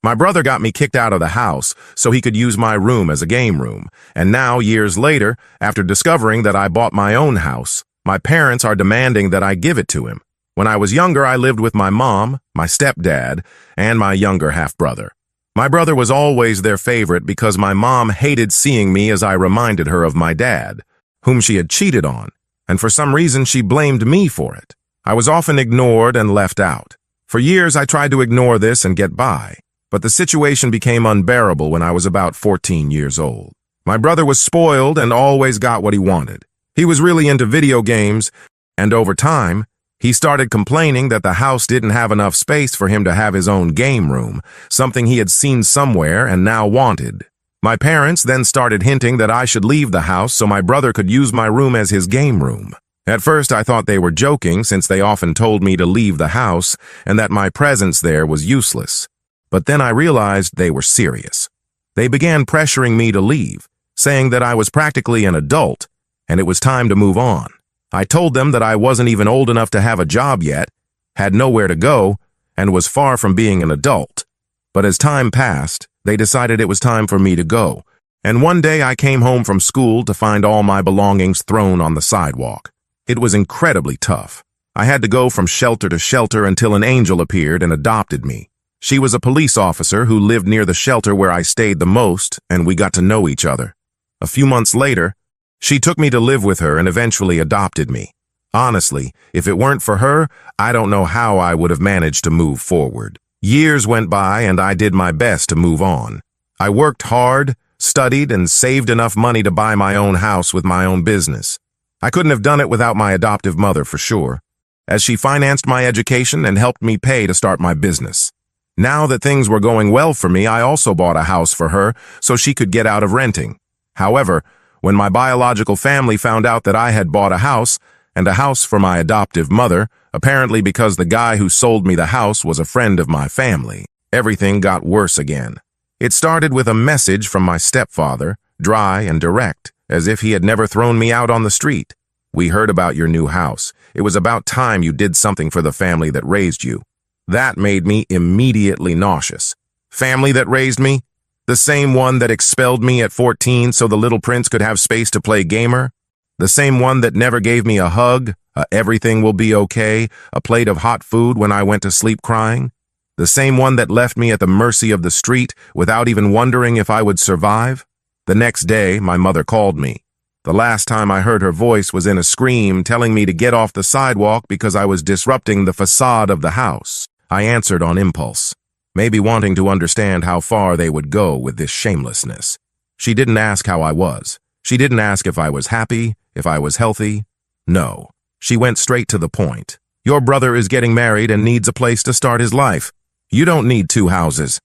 My brother got me kicked out of the house so he could use my room as a game room. And now, years later, after discovering that I bought my own house, my parents are demanding that I give it to him. When I was younger, I lived with my mom, my stepdad, and my younger half-brother. My brother was always their favorite because my mom hated seeing me as I reminded her of my dad, whom she had cheated on, and for some reason she blamed me for it. I was often ignored and left out. For years, I tried to ignore this and get by, but the situation became unbearable when I was about 14 years old. My brother was spoiled and always got what he wanted. He was really into video games, and over time, he started complaining that the house didn't have enough space for him to have his own game room, something he had seen somewhere and now wanted. My parents then started hinting that I should leave the house so my brother could use my room as his game room. At first, I thought they were joking since they often told me to leave the house and that my presence there was useless. But then I realized they were serious. They began pressuring me to leave, saying that I was practically an adult and it was time to move on. I told them that I wasn't even old enough to have a job yet, had nowhere to go, and was far from being an adult. But as time passed, they decided it was time for me to go. And one day I came home from school to find all my belongings thrown on the sidewalk. It was incredibly tough. I had to go from shelter to shelter until an angel appeared and adopted me. She was a police officer who lived near the shelter where I stayed the most, and we got to know each other. A few months later, she took me to live with her and eventually adopted me. Honestly, if it weren't for her, I don't know how I would have managed to move forward. Years went by and I did my best to move on. I worked hard, studied, and saved enough money to buy my own house with my own business. I couldn't have done it without my adoptive mother for sure, as she financed my education and helped me pay to start my business. Now that things were going well for me, I also bought a house for her so she could get out of renting. However, when my biological family found out that I had bought a house, and a house for my adoptive mother, apparently because the guy who sold me the house was a friend of my family, everything got worse again. It started with a message from my stepfather, dry and direct, as if he had never thrown me out on the street. "We heard about your new house. It was about time you did something for the family that raised you." That made me immediately nauseous. Family that raised me? The same one that expelled me at 14 so the little prince could have space to play gamer? The same one that never gave me a hug, everything will be okay, a plate of hot food when I went to sleep crying? The same one that left me at the mercy of the street without even wondering if I would survive? The next day, my mother called me. The last time I heard her voice was in a scream telling me to get off the sidewalk because I was disrupting the facade of the house. I answered on impulse, maybe wanting to understand how far they would go with this shamelessness. She didn't ask how I was. She didn't ask if I was happy, if I was healthy. No, she went straight to the point. "Your brother is getting married and needs a place to start his life. You don't need 2 houses.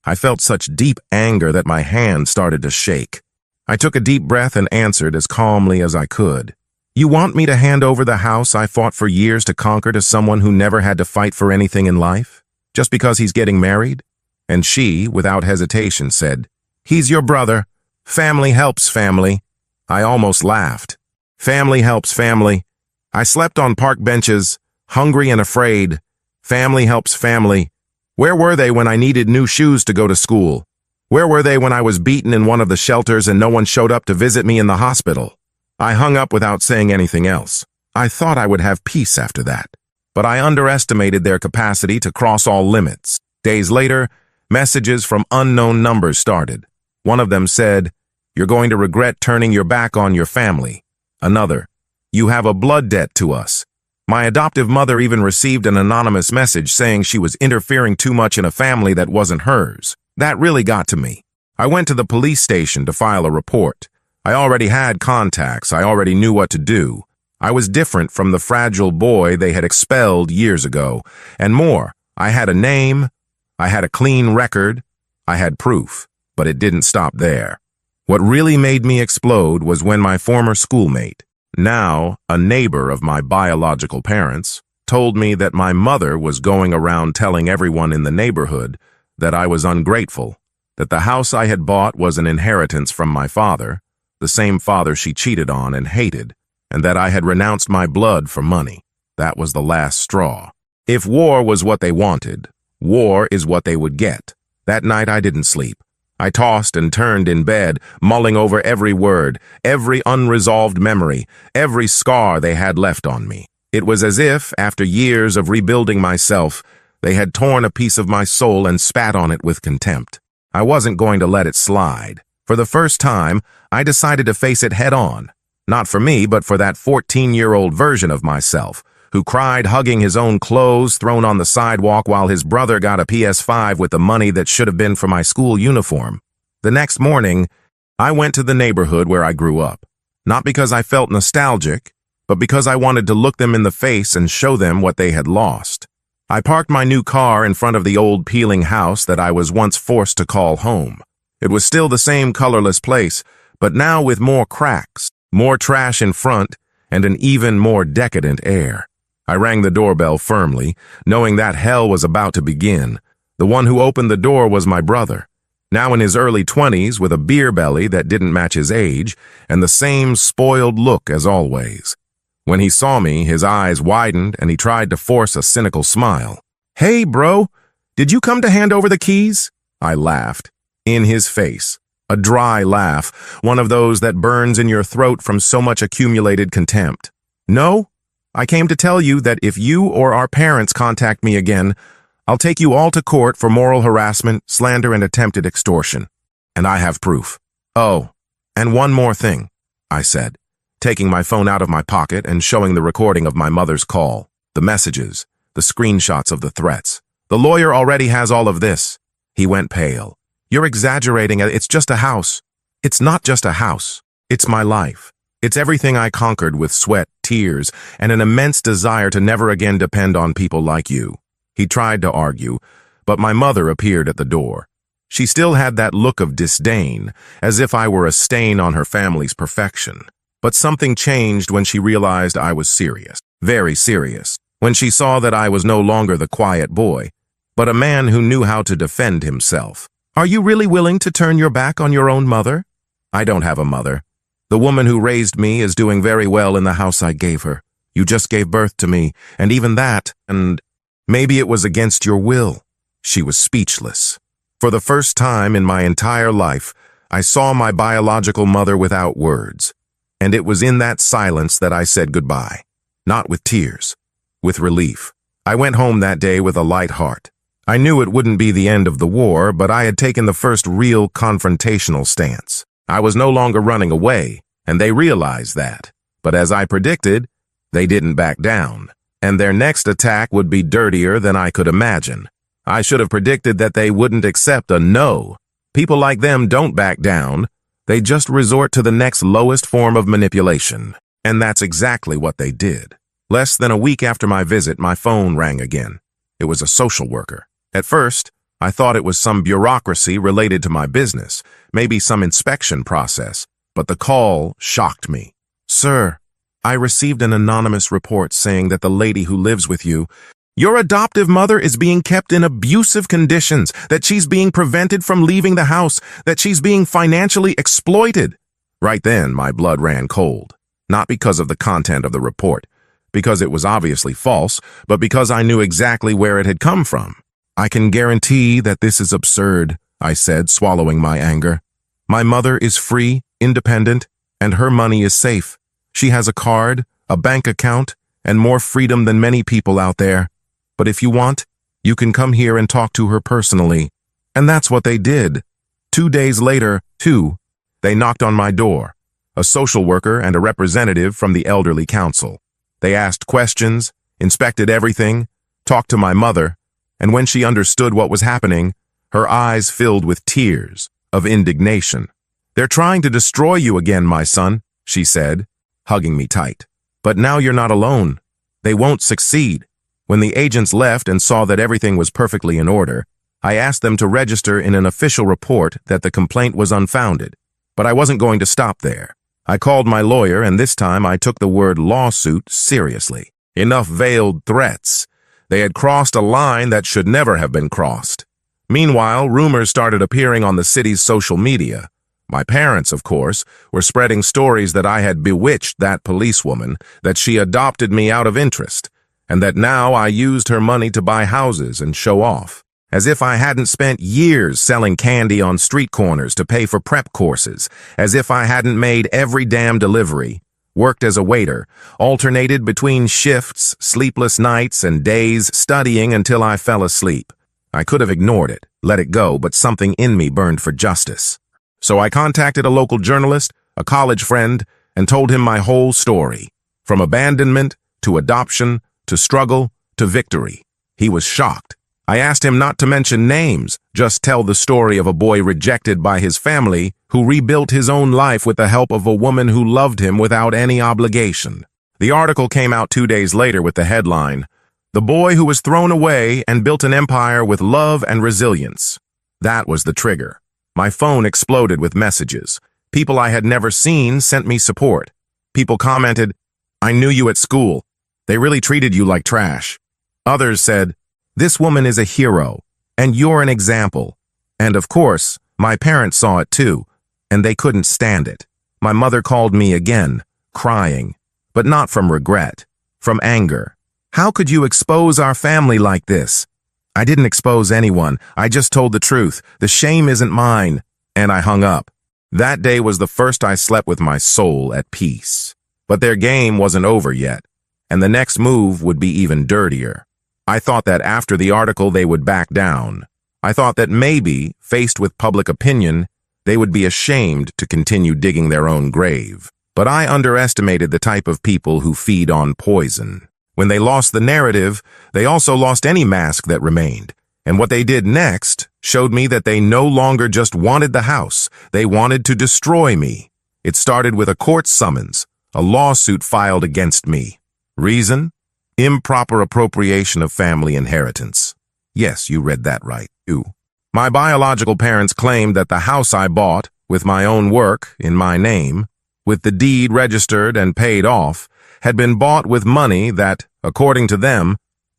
I felt such deep anger that my hand started to shake. I took a deep breath and answered as calmly as I could. "You want me to hand over the house I fought for years to conquer to someone who never had to fight for anything in life? Just because he's getting married?" And she, without hesitation, said, "He's your brother. Family helps family." I almost laughed. Family helps family. I slept on park benches, hungry and afraid. Family helps family. Where were they when I needed new shoes to go to school? Where were they when I was beaten in one of the shelters and no one showed up to visit me in the hospital? I hung up without saying anything else. I thought I would have peace after that. But I underestimated their capacity to cross all limits. Days later, messages from unknown numbers started. One of them said, "You're going to regret turning your back on your family." Another, "You have a blood debt to us." My adoptive mother even received an anonymous message saying she was interfering too much in a family that wasn't hers. That really got to me. I went to the police station to file a report. I already had contacts. I already knew what to do. I was different from the fragile boy they had expelled years ago. And more, I had a name, I had a clean record, I had proof. But it didn't stop there. What really made me explode was when my former schoolmate, now a neighbor of my biological parents, told me that my mother was going around telling everyone in the neighborhood that I was ungrateful, that the house I had bought was an inheritance from my father, the same father she cheated on and hated, and that I had renounced my blood for money. That was the last straw. If war was what they wanted, war is what they would get. That night I didn't sleep. I tossed and turned in bed, mulling over every word, every unresolved memory, every scar they had left on me. It was as if, after years of rebuilding myself, they had torn a piece of my soul and spat on it with contempt. I wasn't going to let it slide. For the first time, I decided to face it head-on. Not for me, but for that 14-year-old version of myself, who cried hugging his own clothes thrown on the sidewalk while his brother got a PS5 with the money that should have been for my school uniform. The next morning, I went to the neighborhood where I grew up. Not because I felt nostalgic, but because I wanted to look them in the face and show them what they had lost. I parked my new car in front of the old peeling house that I was once forced to call home. It was still the same colorless place, but now with more cracks, more trash in front, and an even more decadent air. I rang the doorbell firmly, knowing that hell was about to begin. The one who opened the door was my brother, now in his early 20s with a beer belly that didn't match his age, and the same spoiled look as always. When he saw me, his eyes widened and he tried to force a cynical smile. "Hey, bro, did you come to hand over the keys?" I laughed. In his face. A dry laugh, one of those that burns in your throat from so much accumulated contempt. "No, I came to tell you that if you or our parents contact me again, I'll take you all to court for moral harassment, slander, and attempted extortion. And I have proof. Oh, and one more thing," I said, taking my phone out of my pocket and showing the recording of my mother's call, the messages, the screenshots of the threats. "The lawyer already has all of this." He went pale. "You're exaggerating. It's just a house." "It's not just a house. It's my life. It's everything I conquered with sweat, tears, and an immense desire to never again depend on people like you." He tried to argue, but my mother appeared at the door. She still had that look of disdain, as if I were a stain on her family's perfection. But something changed when she realized I was serious, very serious, when she saw that I was no longer the quiet boy, but a man who knew how to defend himself. "Are you really willing to turn your back on your own mother?" "I don't have a mother. The woman who raised me is doing very well in the house I gave her. You just gave birth to me, and even that, and maybe it was against your will." She was speechless. For the first time in my entire life, I saw my biological mother without words. And it was in that silence that I said goodbye. Not with tears, with relief. I went home that day with a light heart. I knew it wouldn't be the end of the war, but I had taken the first real confrontational stance. I was no longer running away, and they realized that. But as I predicted, they didn't back down. And their next attack would be dirtier than I could imagine. I should have predicted that they wouldn't accept a no. People like them don't back down. They just resort to the next lowest form of manipulation. And that's exactly what they did. Less than a week after my visit, my phone rang again. It was a social worker. At first, I thought it was some bureaucracy related to my business, maybe some inspection process, but the call shocked me. "Sir, I received an anonymous report saying that the lady who lives with you, your adoptive mother, is being kept in abusive conditions, that she's being prevented from leaving the house, that she's being financially exploited." Right then, my blood ran cold, not because of the content of the report, because it was obviously false, but because I knew exactly where it had come from. "I can guarantee that this is absurd," I said, swallowing my anger. "My mother is free, independent, and her money is safe. She has a card, a bank account, and more freedom than many people out there. But if you want, you can come here and talk to her personally." And that's what they did. 2 days later, they knocked on my door, a social worker and a representative from the elderly council. They asked questions, inspected everything, talked to my mother, and when she understood what was happening, her eyes filled with tears of indignation. "They're trying to destroy you again, my son," she said, hugging me tight. "But now you're not alone. They won't succeed." When the agents left and saw that everything was perfectly in order, I asked them to register in an official report that the complaint was unfounded. But I wasn't going to stop there. I called my lawyer, and this time I took the word lawsuit seriously. Enough veiled threats. They had crossed a line that should never have been crossed. Meanwhile, rumors started appearing on the city's social media. My parents, of course, were spreading stories that I had bewitched that policewoman, that she adopted me out of interest, and that now I used her money to buy houses and show off. as if I hadn't spent years selling candy on street corners to pay for prep courses, as if I hadn't made every damn delivery, worked as a waiter, alternated between shifts, sleepless nights, and days studying until I fell asleep. I could have ignored it, let it go, but something in me burned for justice. So I contacted a local journalist, a college friend, and told him my whole story, from abandonment to adoption to struggle to victory. He was shocked. I asked him not to mention names, just tell the story of a boy rejected by his family who rebuilt his own life with the help of a woman who loved him without any obligation. The article came out 2 days later with the headline, "The Boy Who Was Thrown Away and Built an Empire with Love and Resilience." That was the trigger. My phone exploded with messages. People I had never seen sent me support. People commented, "I knew you at school. They really treated you like trash." Others said, "This woman is a hero, and you're an example." And of course, my parents saw it too, and they couldn't stand it. My mother called me again, crying, but not from regret, from anger. "How could you expose our family like this?" I didn't expose anyone. I just told the truth. The shame isn't mine. And I hung up. That day was the first I slept with my soul at peace. But their game wasn't over yet, and the next move would be even dirtier. I thought that after the article they would back down. I thought that maybe, faced with public opinion, they would be ashamed to continue digging their own grave. But I underestimated the type of people who feed on poison. When they lost the narrative, they also lost any mask that remained. And what they did next showed me that they no longer just wanted the house, they wanted to destroy me. It started with a court summons, a lawsuit filed against me. Reason? Improper appropriation of family inheritance. Yes, you read that right, too. My biological parents claimed that the house I bought, with my own work, in my name, with the deed registered and paid off, had been bought with money that, according to them,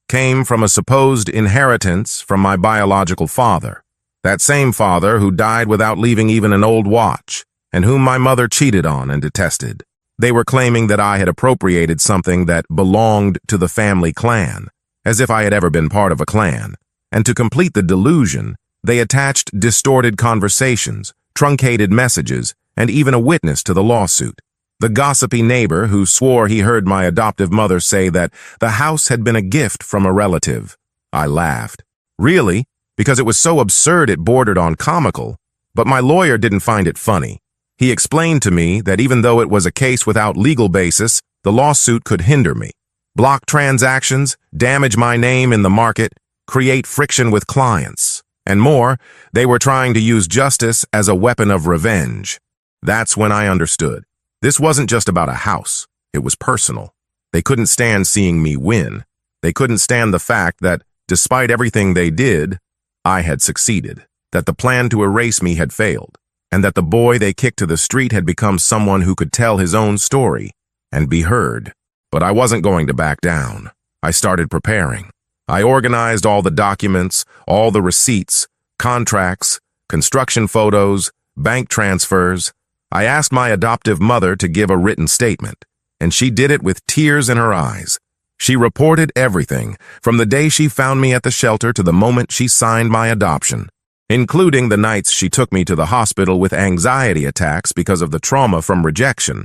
came from a supposed inheritance from my biological father. That same father who died without leaving even an old watch, and whom my mother cheated on and detested. They were claiming that I had appropriated something that belonged to the family clan, as if I had ever been part of a clan. And to complete the delusion, they attached distorted conversations, truncated messages, and even a witness to the lawsuit. The gossipy neighbor who swore he heard my adoptive mother say that the house had been a gift from a relative. I laughed. Really? Because it was so absurd it bordered on comical. But my lawyer didn't find it funny. He explained to me that even though it was a case without legal basis, the lawsuit could hinder me, block transactions, damage my name in the market, create friction with clients, and more. They were trying to use justice as a weapon of revenge. That's when I understood. This wasn't just about a house. It was personal. They couldn't stand seeing me win. They couldn't stand the fact that, despite everything they did, I had succeeded, that the plan to erase me had failed, and that the boy they kicked to the street had become someone who could tell his own story and be heard. But I wasn't going to back down. I started preparing. I organized all the documents, all the receipts, contracts, construction photos, bank transfers. I asked my adoptive mother to give a written statement, and she did it with tears in her eyes. She reported everything, from the day she found me at the shelter to the moment she signed my adoption, including the nights she took me to the hospital with anxiety attacks because of the trauma from rejection.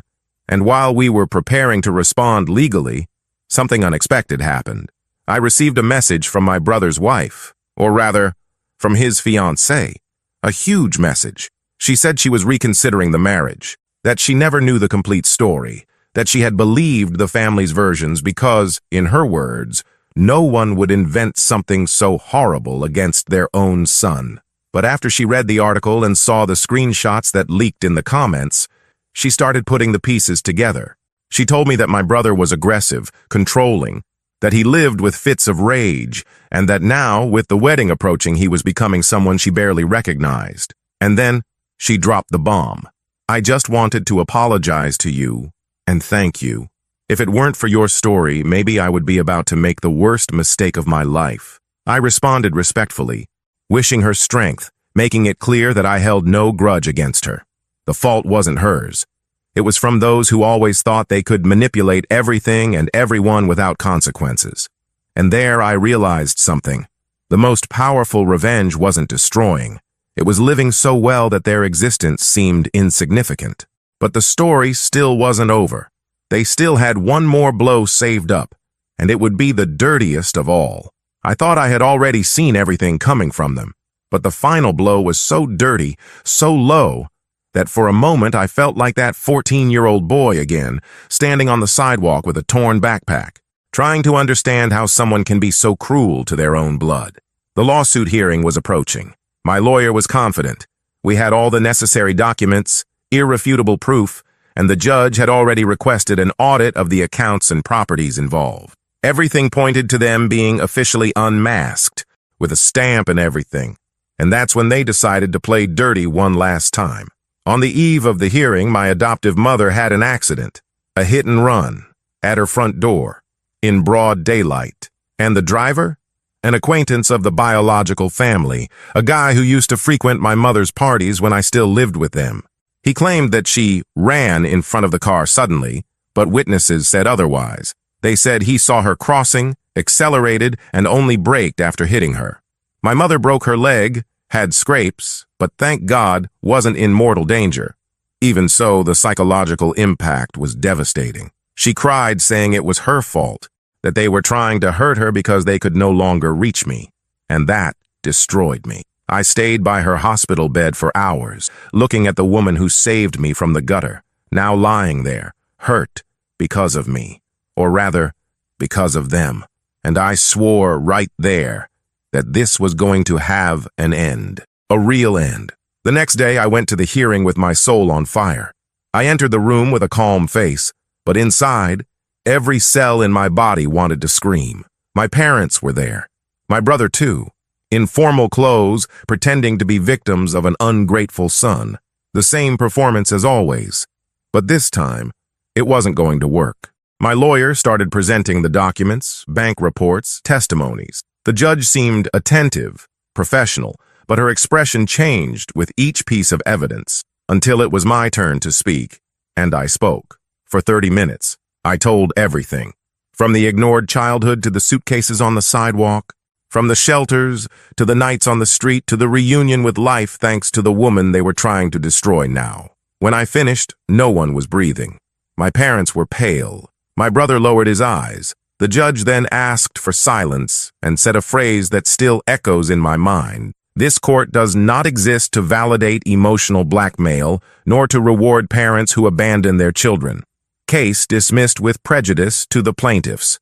And while we were preparing to respond legally, something unexpected happened. I received a message from my brother's wife, or rather, from his fiancée, a huge message. She said she was reconsidering the marriage, that she never knew the complete story, that she had believed the family's versions because, in her words, no one would invent something so horrible against their own son. But after she read the article and saw the screenshots that leaked in the comments, she started putting the pieces together. She told me that my brother was aggressive, controlling, that he lived with fits of rage, and that now, with the wedding approaching, he was becoming someone she barely recognized. And then, she dropped the bomb. "I just wanted to apologize to you and thank you. If it weren't for your story, maybe I would be about to make the worst mistake of my life." I responded respectfully, wishing her strength, making it clear that I held no grudge against her. The fault wasn't hers. It was from those who always thought they could manipulate everything and everyone without consequences. And there I realized something. The most powerful revenge wasn't destroying. It was living so well that their existence seemed insignificant. But the story still wasn't over. They still had one more blow saved up, and it would be the dirtiest of all. I thought I had already seen everything coming from them, but the final blow was so dirty, so low, that for a moment I felt like that 14-year-old boy again, standing on the sidewalk with a torn backpack, trying to understand how someone can be so cruel to their own blood. The lawsuit hearing was approaching. My lawyer was confident. We had all the necessary documents, irrefutable proof, and the judge had already requested an audit of the accounts and properties involved. Everything pointed to them being officially unmasked, with a stamp and everything. And that's when they decided to play dirty one last time. On the eve of the hearing, my adoptive mother had an accident, a hit and run, at her front door, in broad daylight. And the driver? An acquaintance of the biological family, a guy who used to frequent my mother's parties when I still lived with them. He claimed that she ran in front of the car suddenly, but witnesses said otherwise. They said he saw her crossing, accelerated, and only braked after hitting her. My mother broke her leg, had scrapes, but thank God wasn't in mortal danger. Even so, the psychological impact was devastating. She cried, saying it was her fault, that they were trying to hurt her because they could no longer reach me. And that destroyed me. I stayed by her hospital bed for hours, looking at the woman who saved me from the gutter, now lying there, hurt because of me, or rather, because of them. And I swore right there that this was going to have an end, a real end. The next day, I went to the hearing with my soul on fire. I entered the room with a calm face, but inside, every cell in my body wanted to scream. My parents were there. My brother, too. In formal clothes, pretending to be victims of an ungrateful son. The same performance as always. But this time, it wasn't going to work. My lawyer started presenting the documents, bank reports, testimonies. The judge seemed attentive, professional, but her expression changed with each piece of evidence until it was my turn to speak, and I spoke. For 30 minutes, I told everything. From the ignored childhood to the suitcases on the sidewalk, from the shelters to the nights on the street to the reunion with life thanks to the woman they were trying to destroy now. When I finished, no one was breathing. My parents were pale. My brother lowered his eyes. The judge then asked for silence and said a phrase that still echoes in my mind. This court does not exist to validate emotional blackmail, nor to reward parents who abandon their children. Case dismissed with prejudice to the plaintiffs.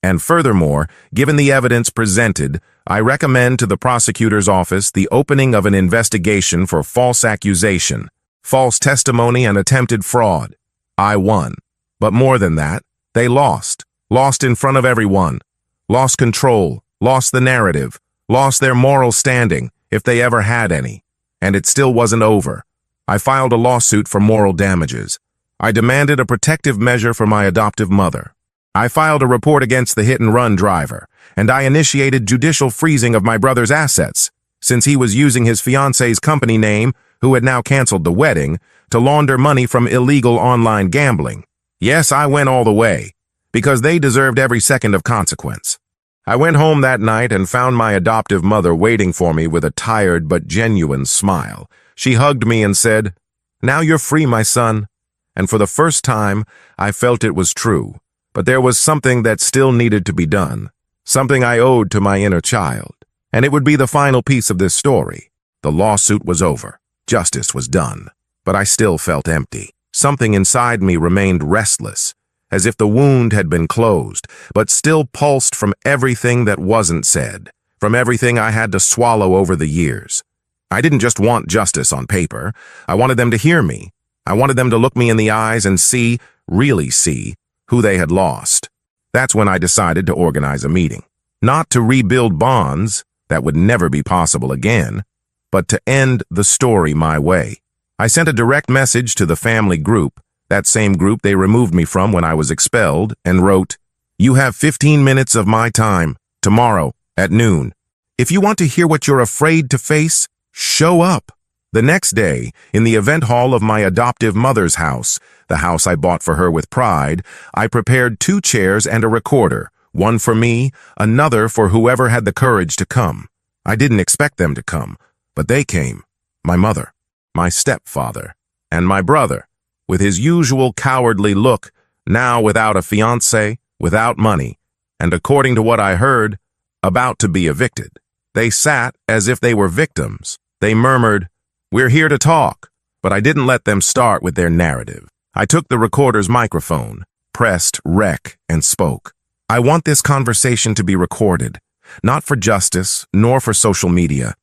And furthermore, given the evidence presented, I recommend to the prosecutor's office the opening of an investigation for false accusation, false testimony, and attempted fraud. I won. But more than that, they lost. Lost in front of everyone. Lost control. Lost the narrative. Lost their moral standing, if they ever had any. And it still wasn't over. I filed a lawsuit for moral damages. I demanded a protective measure for my adoptive mother. I filed a report against the hit-and-run driver, and I initiated judicial freezing of my brother's assets, since he was using his fiance's company name, who had now canceled the wedding, to launder money from illegal online gambling. Yes, I went all the way, because they deserved every second of consequence. I went home that night and found my adoptive mother waiting for me with a tired but genuine smile. She hugged me and said, "Now you're free, my son." And for the first time, I felt it was true. But there was something that still needed to be done, something I owed to my inner child. And it would be the final piece of this story. The lawsuit was over. Justice was done. But I still felt empty. Something inside me remained restless, as if the wound had been closed, but still pulsed from everything that wasn't said, from everything I had to swallow over the years. I didn't just want justice on paper. I wanted them to hear me. I wanted them to look me in the eyes and see, really see, who they had lost. That's when I decided to organize a meeting. Not to rebuild bonds, that would never be possible again, but to end the story my way. I sent a direct message to the family group, that same group they removed me from when I was expelled, and wrote, "You have 15 minutes of my time, tomorrow, at noon. If you want to hear what you're afraid to face, show up." The next day, in the event hall of my adoptive mother's house, the house I bought for her with pride, I prepared 2 chairs and a recorder, One for me, another for whoever had the courage to come. I didn't expect them to come, but they came. My mother, my stepfather, and my brother, with his usual cowardly look, now without a fiancé, without money, and according to what I heard, about to be evicted. They sat as if they were victims. They murmured, "We're here to talk," but I didn't let them start with their narrative. I took the recorder's microphone, pressed rec, and spoke. I want this conversation to be recorded, not for justice, nor for social media,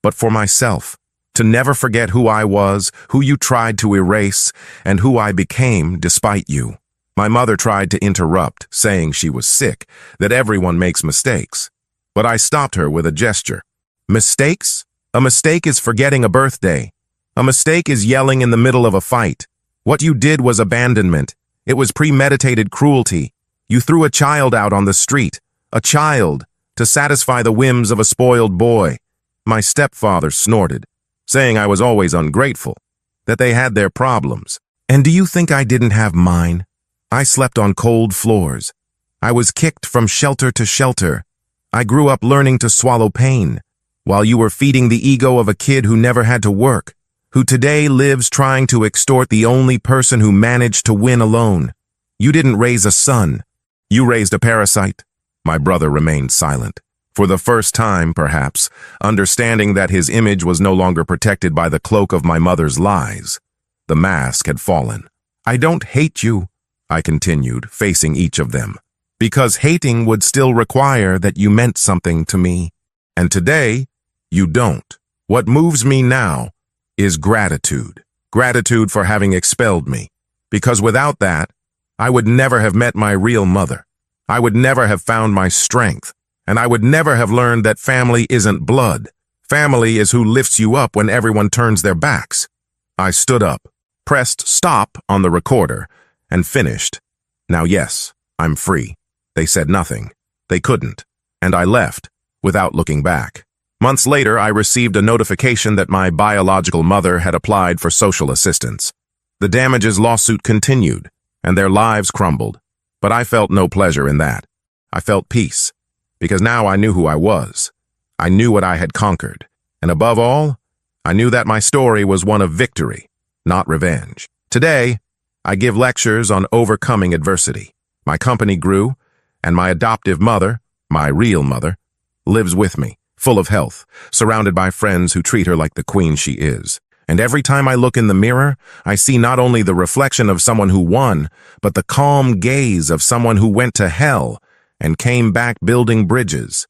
but for myself, to never forget who I was, who you tried to erase, and who I became despite you. My mother tried to interrupt, saying she was sick, that everyone makes mistakes. But I stopped her with a gesture. Mistakes? A mistake is forgetting a birthday. A mistake is yelling in the middle of a fight. What you did was abandonment. It was premeditated cruelty. You threw a child out on the street. A child, to satisfy the whims of a spoiled boy. My stepfather snorted, saying I was always ungrateful, that they had their problems. And do you think I didn't have mine? I slept on cold floors. I was kicked from shelter to shelter. I grew up learning to swallow pain, while you were feeding the ego of a kid who never had to work, who today lives trying to extort the only person who managed to win alone. You didn't raise a son. You raised a parasite. My brother remained silent. For the first time, perhaps, understanding that his image was no longer protected by the cloak of my mother's lies. The mask had fallen. I don't hate you, I continued, facing each of them, because hating would still require that you meant something to me. And today, you don't. What moves me now is gratitude. Gratitude for having expelled me. Because without that, I would never have met my real mother. I would never have found my strength. And I would never have learned that family isn't blood. Family is who lifts you up when everyone turns their backs. I stood up, pressed stop on the recorder, and finished. Now yes, I'm free. They said nothing. They couldn't. And I left, without looking back. Months later, I received a notification that my biological mother had applied for social assistance. The damages lawsuit continued, and their lives crumbled. But I felt no pleasure in that. I felt peace, because now I knew who I was. I knew what I had conquered. And above all, I knew that my story was one of victory, not revenge. Today, I give lectures on overcoming adversity. My company grew, and my adoptive mother, my real mother, lives with me, full of health, surrounded by friends who treat her like the queen she is. And every time I look in the mirror, I see not only the reflection of someone who won, but the calm gaze of someone who went to hell and came back building bridges.